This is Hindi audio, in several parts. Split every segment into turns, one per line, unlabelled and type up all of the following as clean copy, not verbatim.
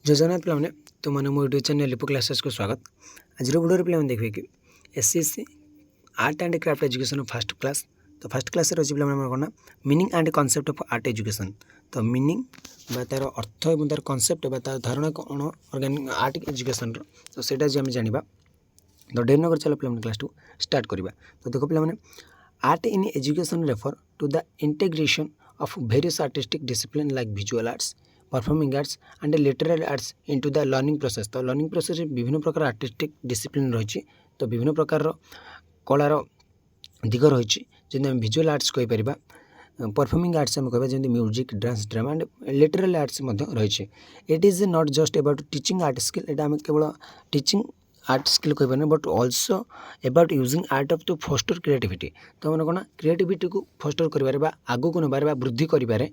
जय जगन्नाथ पे तो मैंने मो यूट्यूब चैनल लिपो क्लासेस को स्वागत। आज वीडियो पे देखिए कि SCSC art and craft education first class. तो फर्स्ट क्लास रही पे कौन meaning and concept of art education. तो मीनिंग तार अर्थ और तार कॉन्सेप्ट तार धारणा कौन ऑर्गेनिक आर्ट एजुकेशन तो सेटा जी आम जाना। तो डेरी नगर चलो पे क्लास टू स्टार्ट करवा। तो देखो पे art in education refer to the integration of various artistic discipline like visual arts, performing arts and literary arts into the learning process. तो लर्निंग प्रोसेस विभिन्न प्रकार आर्टिस्टिक डिसिप्लिन रही। तो विभिन्न प्रकार कलार दिग रही जमी विजुअल आर्ट्स कहीपर, परफॉर्मिंग आर्ट्स आम कह जमी music, dance, drama and literary arts रही। It is not just about teaching art skill, एटा आम केवल टीचिंग आर्ट स्किल कहीपर but also about using art of to foster creativity. तो मैंने कौन क्रिएटिविटी को फोस्टर कर आगू को नबार वृद्धि कर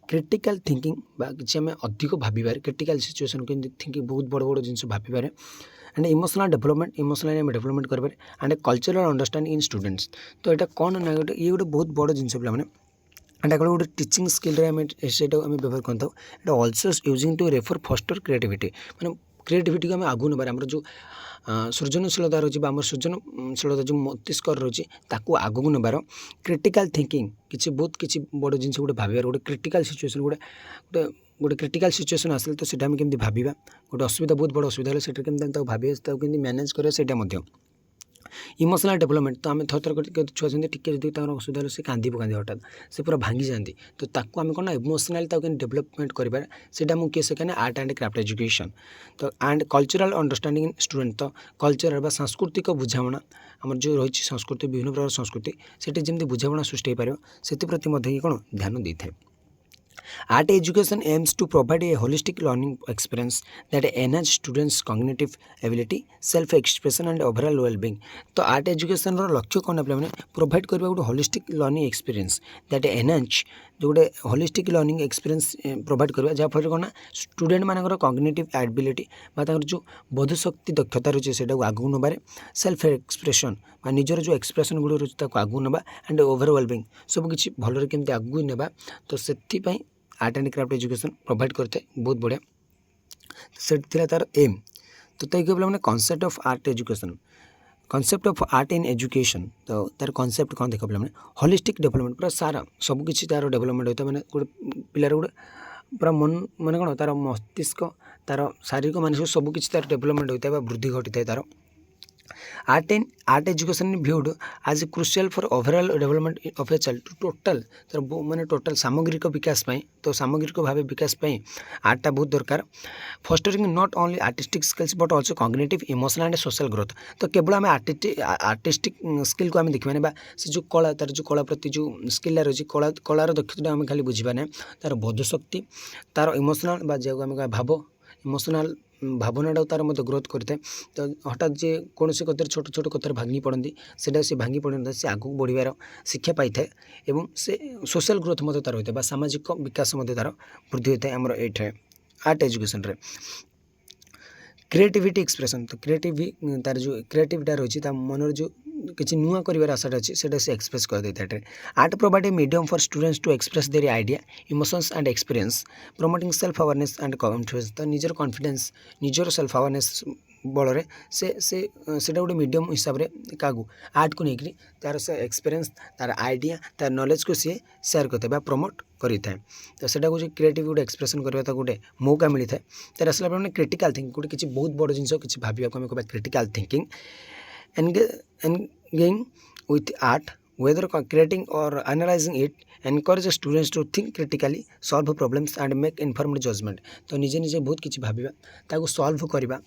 क्रिटिकल थिंकिंग किसी आम अधिक भावार क्रिटिकल सिचुएशन को थिंकिंग बहुत बड़ बड़ जिन भावार एंड इमोशनल डेवलपमेंट डेवलपमेंट कर and cultural understanding in students. तो यहाँ कौन ना गोटे ये गोटे बहुत बड़ जिन पे एंड गोटे टीचिंग स्किल से व्यवहार करता also using to refer foster creativity. मैंने क्रिएटिविटी को आम आगू नबार आम जो सृजनशीलता रही आम सृजनशीलता जो मस्तिष्क रही आगू नबार क्रिटिकल थिंकिंग किसी बहुत किसी बड़ जिन गोटे भावार गोटे क्रिटिकल सिचुएशन गोटे गोटे क्रिटिकल सिचुएशन आसे तो सीटा केमती भावा गोटे असुविधा बहुत बड़ असुविधा है केमती भाई मैनेज करा इमोशनल डेवलपमेंट। तो आम थर थर छुआ टी असुविधा से कांदी पकाती हठात से पूरा भांगी जाती तो आम कौन इमोशनल डेवलपमेंट करा मुझे से आर्ट एंड क्राफ्ट एजुकेशन। तो and cultural understanding in student. तो कल्चर सांस्कृतिक बुझाणा आम जो रही संस्कृति विभिन्न प्रकार संस्कृति से जमी बुझाणा सृष्टि हो पार से कौन ध्यान दे था। Art education aims to provide a holistic learning experience that enhance students' cognitive ability, self-expression and overall well-being। तो आर्ट एजुकेशन लक्ष्य कौन पे प्रोवाइड करवा गोटे holistic learning experience that enhance जो गोटे होलिस्टिक लर्निंग एक्सपीरियंस प्रोवाइड करवा जहाँफल कौन स्टूडेंट मानकर कॉग्निटिव एबिलिटी जो बोधशक्ति दक्षता रही है आगू नबार सेल्फ एक्सप्रेशन निजर जो एक्सप्रेशन गुड़ रही आगू नवा एंड ओभर वेलबिंग सबकि भलरे केमती आगू नेबा। तो से art and craft education provide करते बहुत बढ़िया से तार एम। तो तय कहला concept of art education, concept of art in education. तो तार कॉन्सेप्ट कौन देख पे होलिस्टिक डेवलपमेंट पूरा सारा सबकि तार डेवलपमेंट होता है मैंने गोटे पिलार गोटे पूरा मन माने कौन तार मस्तिष्क तार शारीरिक मानसिक सबकि तार डेवलपमेंट होता है वृद्धि घटी है तार। Art education viewed as crucial for overall development of a child total तर माने टोटल सामग्रिक विकास पाई। तो सामग्रिक भाव विकास पाई आर्टा बहुत दरकार fostering not only artistic skills but also cognitive emotional and social growth. तो केवल आम आर्टिस्टिक स्किल को आम देखा ना से जो कला तार जो कला प्रति जो स्किल रही कलार दक्षता आम खाली बुझा ना तार बोधशक्ति तार इमोशनल जो आम भाव इमोशनल भावनाटा तार मत ग्रोथ करता है। तो हठात जे कौन से कथार छोट छोट कथार भांगी पड़ती से भांगी पड़ता से आगू बढ़वार शिक्षा पाई था एवं से सोशल ग्रोथ मत तार होता है सामाजिक विकास तार वृद्धि होता है आमर ये आर्ट एजुकेशन रे। Creativity expression. तो क्रिएटिव तार जो क्रिएटिविटा रही मनर जो किसी नुआ कर आशाटा अच्छी से एक्सप्रेस कर देता है। Art provide a medium for students to express their idea emotions and experience promoting self awareness and confidence. तो निजर कॉन्फिडेंस निजर सेल्फ अवेयरनेस बल से गोटे मीडियम हिसाब से क्या आर्ट को लेकर तार से एक्सपीरियंस तार आइडिया तार नॉलेज को सी सेयार करते हैं प्रमोट करें। तो सेटा को क्रिएटिव गोटे एक्सप्रेशन करवा गोटे मौका मिलता है। तार आसला मैंने क्रिटिकल थिंकिंग गोटे किसी बहुत बड़ जिन किसी भाव को कह critical thinking engaging with art whether creating or analyzing it encourage students to think critically, solve problems and make informed judgment। तो निजे निजे बहुत किसी भाविबा ताको सॉल्व करबा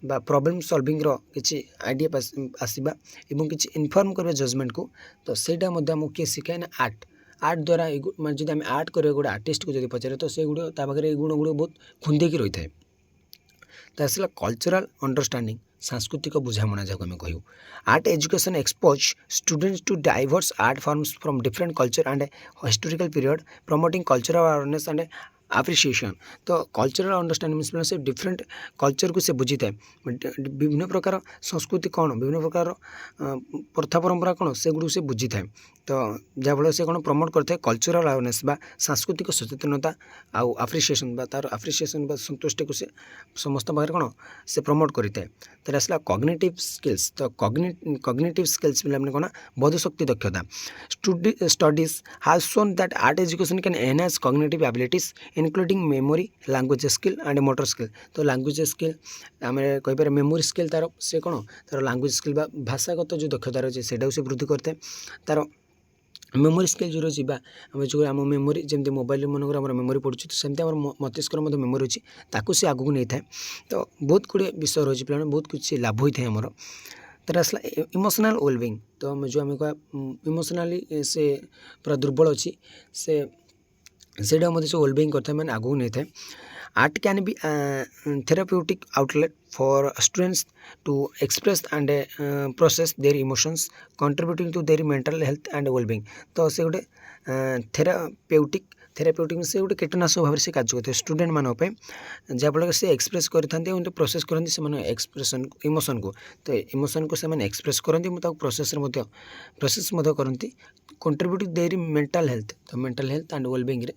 बा प्रॉब्लम सॉल्विंग रो किसी आइडिया आसीबा एवं किसी इन्फॉर्म करबा जजमेंट को। तो सेटा मध्ये हमको किए सिखाए ना आर्ट द्वारा मैं जब आम आर्ट कर गोटे आर्टिस्ट को जब पचारे तो से गुड़ पाखे गुण गुड़ बहुत खुंदेकी रही है। तो आसला कल्चरल अंडरस्टैंडिंग सांस्कृतिक बुझामणा जहाँ आम कहूँ। Art education expose students to diverse art forms from different culture and historical period promoting cultural awareness and appreciation. तो कल्चरल अंडरस्टैंडिंग मीन्स से डिफरेंट कल्चर को से बुझी थाए विभिन्न प्रकार संस्कृति कौन विभिन्न प्रकार प्रथा परंपरा कौन से गुड़ से बुझी थाए। तो जहाँफल से कौन प्रमोट करते कल्चरल अवेयरनेस बा सांस्कृतिक सचेतनता आउ आप्रिसिएशन बा तार आप्रिसिएशन बा संतुष्टि को से समस्त पाखे कौन से प्रमोट करता है। तो आसला कॉग्निटिव स्किल्स। तो कॉग्निटिव स्किल्स मैंने कौन बोधशक्ति दक्षता studies have shown that art education can enhance cognitive abilities including memory language skill and motor skill. तो लैंग्वेज स्किल आम कहीपर मेमोरी स्किल तार से कौन तार लैंग्वेज स्किल बा भाषागत जो दक्षता रही है से वृद्धि करते तार मेमोरी स्किल जो रही आम जो आम मेमोरी जमी मोबाइल मनकर आम मेमोरी पड़ू तो सेमती आम मस्तिष्क मेमोरी अच्छी ताकू से आगू नहीं था। तो बहुत गुड़े विषय रही पे बहुत कुछ लाभ होता है आमर। तर आसला इमोशनल वेलबिंग। तो आम जो आम कह इमोशनाली से पूरा दुर्बल अच्छी से वेलबिंग करता है मैंने आगू नहीं था। Art can be a therapeutic outlet for students to express and process their emotions, contributing to their mental health and well-being। तो से गोटे थेरापेउटिक से गोटे कीटनाशक भाव से कार्य करते स्टूडेंट मान जहाँफल से एक्सप्रेस करते प्रोसेस करते से एक्सप्रेशन इमोशन को। तो इमोशन को से एक्सप्रेस करते प्रोसेस करती कंट्रीब्यूट देयर मेंटल हेल्थ। तो मेंटल हेल्थ एंड वेलबिंग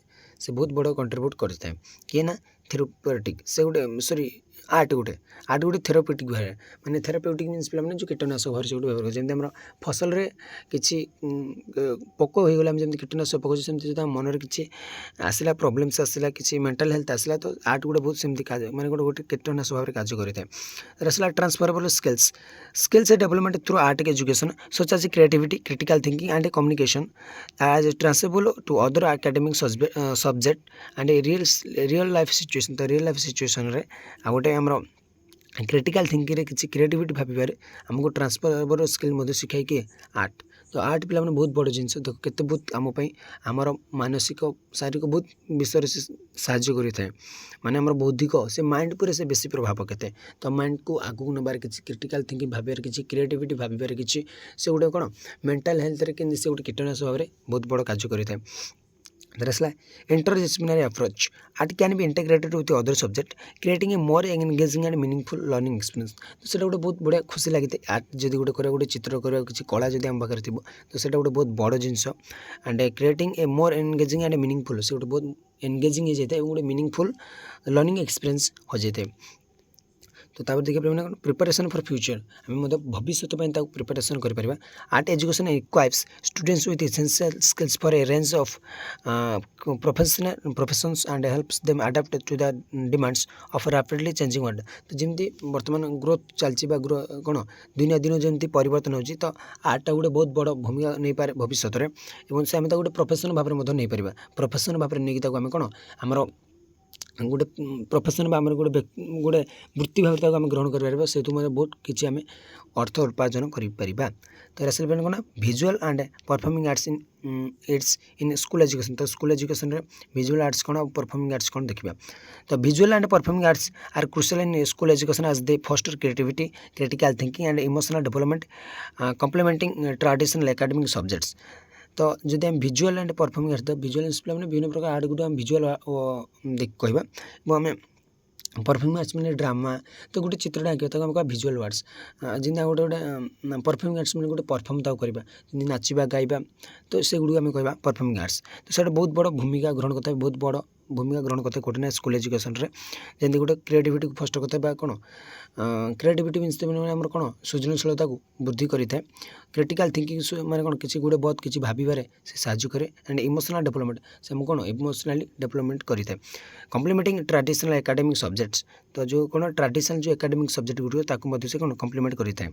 से बहुत बड़ कंट्रीब्यूट करता है किए ना थेरापेउटिक से गोटे सॉरी आर्ट गोटे थेरापेउटिक भाव माने थेरापेउटिक मीन्स पे जो कीटनाशक भाव से गोटे व्यवहार कर जमी फसल रे किसी पोक हो गला जमी कीटनाशक पकाऊ सेमती जो मन कि आसला प्रोब्लेम्स आसला कि मेंटल हेल्थ आसला तो आर्ट गोटे बहुत सेमती माने गोटे कीटनाशक भाव में कार्य करता है। आसला transferable skills development through art education such as creativity critical thinking and communication as transferable to other academic subject and real life situation. तो रियल लाइफ सिचुएशन रे आ गोटे आमर क्रिटिकल थिंकिंग रे किसी क्रिएटिविटी भाव आमको ट्रांसफरेबल स्किल शिखाई किए आर्ट। तो आर्ट पे बहुत बड़ जिनस देख केते बहुत आमपाई आमर मानसिक शारीरिक बहुत विषय से साहाय्य करें माने आमर बौद्धिक से माइंड पूरे से बेसी प्रभाव पकड़े। तो माइंड को आगू नबार किसी क्रिटिकल थिंकिंग भाव किसी क्रिएटिविटी भाव किसी से गोटे कौन मेंटल हेल्थ रे कि से गोटे कीटनाशक भाव में बहुत बड़ कार्य करें। दरअसल interdisciplinary approach art can be integrated with other subject creating a more engaging and meaningful learning experience। तो सेटा गोटे बहुत बढ़िया खुशी लगी आर्ट जब गोटे कर गोटे चित्र कर किसी कला जब आम पाखे थी तो सेटा गोटे बहुत बड़ जिनस and creating a more engaging and meaningful से गोटे बहुत एंगेजिंग हो जाए गोटे मीनिंगफुल लर्निंग एक्सपीरियंस हो जाए। तो तापर देखिए मैंने प्रिपरेशन फॉर फ्यूचर आम भविष्य प्रिपरेशन कर art education equips students with essential skills for a range of professions and helps them adapt to the demands of rapidly changing world. तो जमी बर्तमान ग्रोथ चलती कौन दुनिया दिन जमी परिवर्तन होती तो आर्टा गोटे बहुत बड़ भूमिका नहीं पारे भविष्य में से आम गोटे प्रोफेशन भाव में नहीं पार प्रोफेशन भाव में नहीं आम कौन आमर गोटे प्रोफेशन बा गोटे वृत्ति भाव में ग्रहण कर से बहुत किसी आम अर्थ उपार्जन कर। तो आसल कौन visual and performing arts in school education. तो स्कूल एजुकेशन भिजुआल आर्ट्स कौन परफॉर्मिंग आर्ट्स कौन देखा। तो visual and performing arts are crucial in school education as they foster creativity critical thinking and emotional development complementing traditional academic subjects. तो जब आम visual and performing arts visual display मैंने विभिन्न प्रकार आर्ट गुड भिजुआल कह आम परफॉर्मिंग आर्ट्स मैंने ड्रामा तो गोटे चित्रटा आँकिया तो आम कह भिजुआल आर्ट्स जमी गोटे गोटे परफॉर्मिंग आर्ट्स मैंने गोटे परफॉर्म ताक करवा जमी नाचवा गाइबा तो से गुड़ आम कह परफॉर्मिंग आर्ट्स। तो से बहुत बड़ भूमिका ग्रहण करता है बहुत बड़ भूमिका ग्रहण करते गोटे ना स्कूल एजुकेशन जमी गोटे क्रिएटिविटी को फस्ट करते कौन क्रिएटिविटी मीन्स मैंने आम कौन सृजनशीलता को वृद्धि करें क्रिटिकल थिंकिंग मैंने कौन किसी गोटे बहुत किसी भावे से साहाय्य करे एंड इमोशनल डेवलपमेंट से आम कौन इमोशनली डेवलपमेंट करें कॉम्प्लीमेंटिंग ट्रेडिशनल एकेडमिक सब्जेक्ट्स। तो जो कौन ट्रेडिशनल जो एकेडमिक सब्जेक्ट गुड़िक से कौन कॉम्प्लीमेंट करें।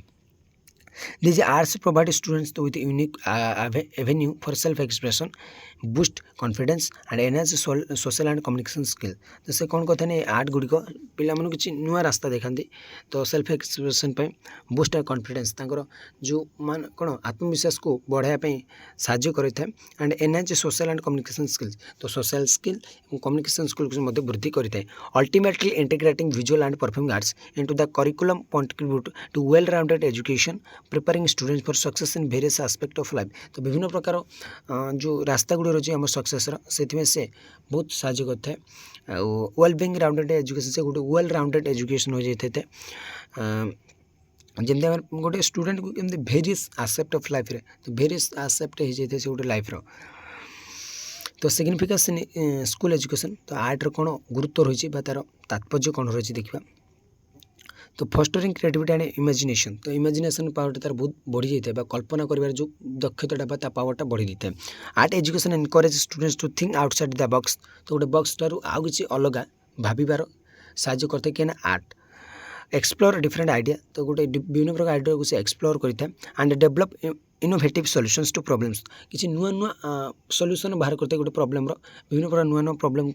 These arts provide students with unique avenue for self-expression, boost confidence and enhance social and communication skill। तो से कौन कहते हैं आर्ट गुड़िक पिला मन किसी नुआ रास्ता देखते तो सेल्फ एक्सप्रेशन बूस्ट कॉन्फिडेंस जो मान कौन आत्मविश्वास को बढ़ाई साहाय्य करता है and enhance social and communication skills. तो सोशल स्किल और कम्युनिकेशन स्किल को वृद्धि करता है ultimately integrating visual and performing arts into the curriculum contribute to well rounded education preparing students for success in various aspect of life. तो विभिन्न प्रकार जो रास्ता गुड़ी रही आम सक्सेस से बहुत साहय करता है। वेल बीइंग राउंडेड एजुकेशन से गोटे वेल राउंडेड एजुकेशन हो जाए जमी आम गोटे स्टूडेंट को कमी भेरियस आस्पेक्ट ऑफ लाइफ रे तो भेरियस आस्पेक्ट हो जाए से गोटे लाइफ रो। तो सिग्निफिकेंस इन स्कूल एजुकेशन तो आर्ट्र कौन गुरुत्व रही तार तात्पर्य कौन रही देखा। तो फस्टरिंग क्रिएटिविटी एंड इमेजिनेशन तो इमेजिनेशन पावरटा तार बहुत बढ़ी जाए कल्पना कर जो दक्षता पावरटा बढ़ी जाए। Art education encourage students to think outside the box तो गोटे बॉक्स ठारू आउ किसी अलग भाबार साहय करते कि आर्ट एक्सप्लोर डिफरेंट आइडिया तो गोटे विभिन्न प्रकार आइडिया को से एक्सप्लोर करता है and develop innovative solutions to problems किसी नुआ नुआ सॉल्यूशन बाहर करते गोटे प्रॉब्लम विभिन्न प्रकार नुआ नुआ प्रॉब्लम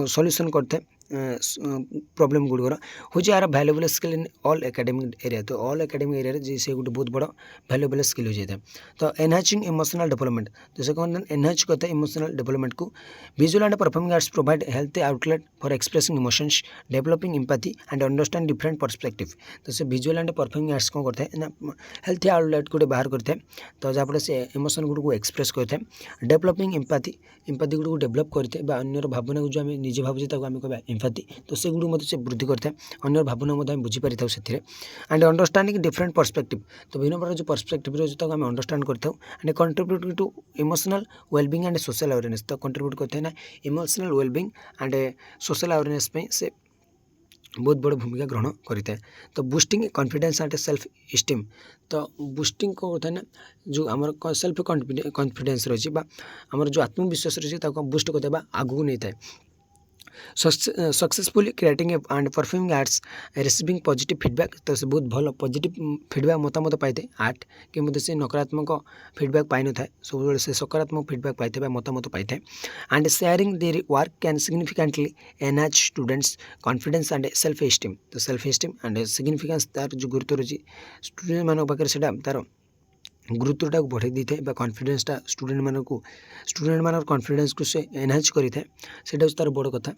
सॉल्यूशन करते प्रॉब्लम गुड़र हूँ यार valuable skill in all academic area. तो ऑल एकेडमिक एरिया जी से गोटे बहुत बड़ा वैल्यूएबल स्किल हो जाए। तो एनहांचिंग इमोशनल डेवलपमेंट तो से कौन एनहांच करते हैं इमोशनल डेवलपमेंट को। Visual and performing arts provide healthy outlet for expressing emotions developing empathy and understand different perspective. तो से विजुअल एंड परफॉर्मिंग आर्ट्स कौन करते हैं ना हेल्थी आउटलेट गोटे बाहर करते हैं तो जहाँफल से इमोशन गुड़ को एक्सप्रेस करते हैं। डेवलपिंग एम्पैथी एम्पैथी गुड़ को डेवलप करते हैं अन्यर भावना को जो आम निजे भावुचे आम कह एम्पैथी तो से गुड़ मत से वृद्धि करते हैं अन्यर भावना आम बुझीपारी से। एंड अंडरस्टैंडिंग डिफरेंट पर्सपेक्टिव तो विभिन्न प्रकार जो पर्सपेक्टिव रही है आम अंडरस्टैंड करते हैं and contribute to emotional wellbeing and social awareness तो कंट्रीब्यूट करते हैं ना emotional wellbeing and social awareness से बहुत बड़ भूमिका ग्रहण करता है। तो boosting confidence and self esteem तो बूस्टिंग कौन होता है ना जो आम सेल्फ कॉन्फिडेंस रही आमर जो आत्मविश्वास रही है बूस्ट करते आगू नहीं था। Successfully creating and performing arts receiving positive feedback तो से बहुत भल पॉजिटिव फीडबैक मतामत पाई आर्ट कि मत से नकारात्मक फीडबैक पाई न थाए सब से सकारात्मक फीडबैक पाई मतामत पाई and sharing their work can significantly enhance students confidence and self esteem तो सेल्फ एस्टीम एंड सिग्निफिकेंस तार जो गुरुत्व रही स्टूडेंट मान पाखे तार गुरुत्वटा को बढ़ाई दी था कॉन्फिडेंसटा स्टूडेंट मान कॉन्फिडेंस को से एनहांच करें से तार बड़ कथा।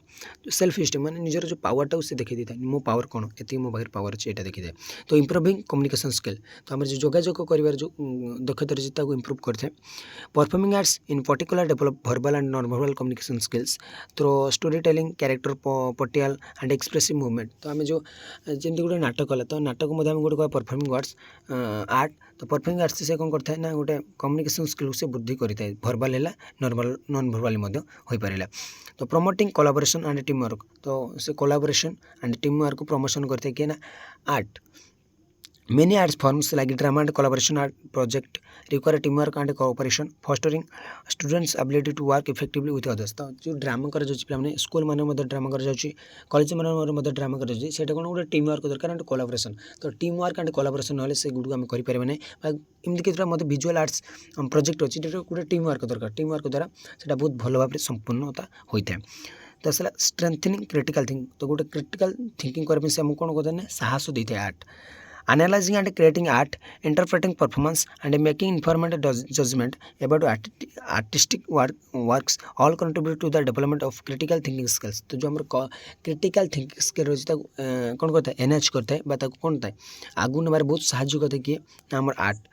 सेल्फ एस्टीम माने निजर जो पावरटा से देखी था मो पावर कौन ये मो पाखे पावर अच्छे यहाँ देखी था। तो इम्प्रूविंग कम्युनिकेशन स्किल तो आम जो जोगाजोग कर जो दक्षता रही है इम्प्रूव करते हैं। Performing arts in particular develop verbal and non verbal communication skills through story telling character portrayal and expressive movement तो आम जो जमी गोटे नाटक है तो नाटक गोटे परफॉर्मिंग आर्ट्स आर्ट तो परफॉर्मिंग आर्ट्स से कौन करता है ना गोटे कम्युनिकेशन स्किल से वृद्धि करता है वर्बल है नॉन वर्बल हो पारा। तो promoting collaboration and team work तो से कोलाबोरेशन एंड टीम वर्क को प्रमोशन करते हैं कि ना art many arts forms like drama and collaboration art project require team work and cooperation fostering students ability to work effectively with others. तो जो ड्रामा कर पे स्कूल मान ड्रामा कर कॉलेज मान ड्रामा कर कौन गोटे टीम वर्क दरकार एंड कोलाबोरेशन तो टीम वर्क एंड कोलाबोरेशन ना से गुड़ आम करें एमती कि मतलब विजुअल आर्ट्स प्रोजेक्ट अच्छी गोटे टीम वर्क दरकार टीम वर्क द्वारा से बहुत भल भाव संपूर्णता होता है। तो आसला स्ट्रेंथनिंग क्रिटिकल थिंकिंग तो गोटे क्रिटिकल थिंकिंग करने से आमको कौन कहते हैं साहस देता है art. Analyzing and creating art, interpreting performance and making informed judgment about artistic works all contribute to the development of critical thinking skills। तो जो हमारे क्रिटिकल थिंकिंग स्किल रही है कौन करता है एनहांच करता है कौन होता है आगू नबार बहुत साहय करता है कि आम आर्ट।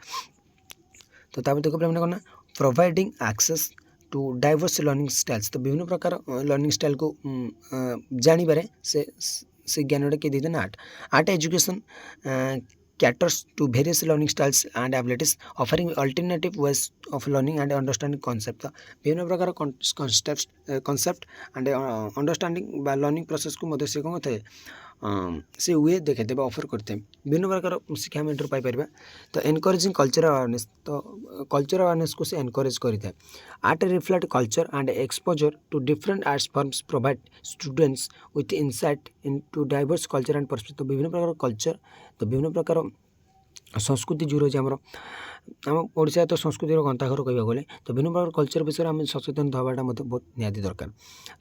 तो देखो पे कौन providing access to diverse learning styles तो विभिन्न प्रकार लर्निंग स्टाइल को जानिबारे से ज्ञानटा किए देते art. Art education caters to various learning styles and abilities offering alternative ways of learning and understanding concept तो विभिन्न प्रकार concept and understanding learning process को मध्य से कौन होता है से वे देखे देवे ऑफर करते हैं विभिन्न प्रकार शिक्षा हम इंटर पाइपर। तो एनकरेजिंग कल्चरल अवेयरनेस तो कल्चरल अवेयरनेस को से एनकरेज करता है। Art reflect culture and exposure to different arts forms provide students with insight into diverse culture and perspective तो विभिन्न प्रकार कल्चर तो विभिन्न प्रकार संस्कृति जो रही है आम ओडिशा तो संस्कृतिर गंताघर कहवाक गले तो भिन्न प्रकार कल्चर विषय आम सचेतन हवाटा बहुत निहाती दरकार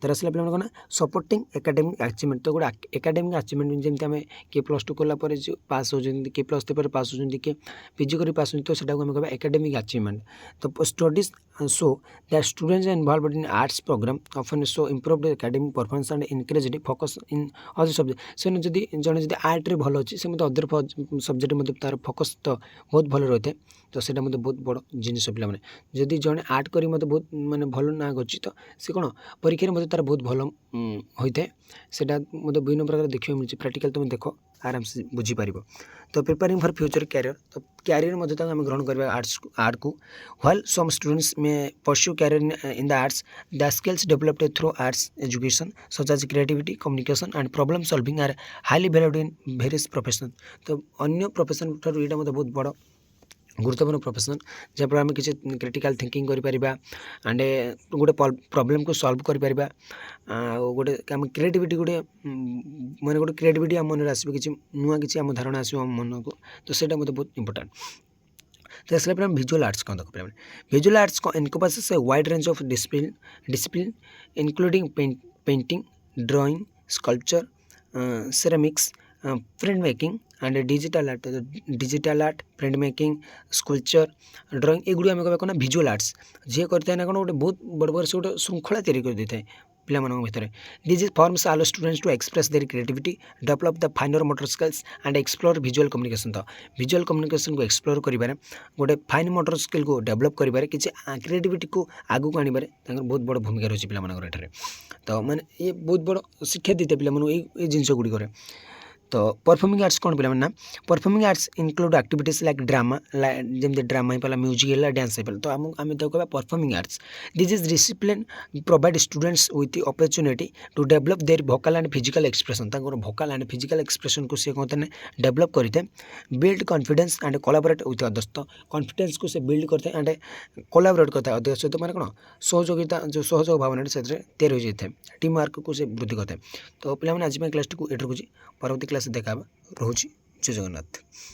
तर आसला पे कौन सपोर्टिंग एकाडेमिक अचिवमेंट तो गोटे एकाडेमिक अचिवमेंट जमी आम किए +2 कलापर जो पास होती किए +3 पर पास होती किए पीजी कर पास होती तो सेटा आम कह एकाडेमिक अचिवमेंट तो studies show that students involved in arts program often show improved academic performance and encouraged focus in other subject से जदि जड़े आर्ट्रे भल अच्छी से अदर सब्जेक्ट तार फोकस तो बहुत भल रही है तो सेटा मत बहुत बड़ जिनिस पे जदि जड़े आर्ट करी मत बहुत माने भल ना अच्छी तो सी कौन परीक्षा मत तार बहुत भल होता है सेटा मत विभिन्न प्रकार देखा मिलूँ प्रैक्टिकल तुम देख आराम से बुझीपार तो प्रिपेयरिंग फॉर फ्यूचर कैरियर तो कैरियर मध्य आम ग्रहण करवा आर्ट को while some students may pursue career in the arts the skills developed through arts education such as creativity communication and problem solving are highly valued in various profession तो अन्य प्रोफेशन ठार यहाँ मतलब बहुत बड़ गुरुत्वपूर्ण प्रोफेशन जहाँपर आम किसी क्रिटिकल थिंकिंग करें एंड गोटे प्रॉब्लम को सॉल्व करें गोटे आम क्रिएटिविटी गोटे मैंने गोटे क्रिएटिविटी आम मन आसो कि नुआ कि आम धारणा आसो आम मन को तो ସେଇଟା मतलब बहुत इंपोर्टेंट तो इसलिए हम विजुअल आर्ट्स कौन देख पाए visual arts encompasses a wide range of discipline including painting drawing sculpture ceramics print making and digital art print making sculpture drawing एगुड़ी आम कह विजुअल आर्ट्स जी करता है ना कौन गोटे बहुत बड़ बड़ से गोटे श्रृंखला तैयारी कर देता है पिला भितर this forms allow students to express their creativity develop the finer motor skills and explore visual communication तो विजुअल कम्युनिकेशन को एक्सप्लोर करें गोटे फाइन मोटर स्किल को डेवलप करें किसी क्रिएटिविटी को आगू को आने बहुत बड़ भूमिका रही है पे तो मैंने ये बहुत बड़ शिक्षा देते पे जिनस गुड़िक तो परफॉर्मिंग आर्ट्स कौन पे ना performing arts include activities like drama जमी ड्रामा हो पाला म्यूजिक है डांस हो पाला तो आम कह performing arts this is discipline provide students with opportunity to develop their vocal and physical expression vocal and physical expression को सी कहते हैं डेवलप करते build confidence and collaborate with others तो कॉन्फिडेंस को से बिल्ड करते हैं एंड कोलाबोरेट करता है अदर सहित मैंने कौन सहयोगिता जो सहयोग भावना से तैयारी हो जाए टीम वर्क को से वृद्धि करते हैं तो पे आज क्लास टी एट रखुच्छी परवर्ती क्लास देखा रोचे जय जगन्नाथ।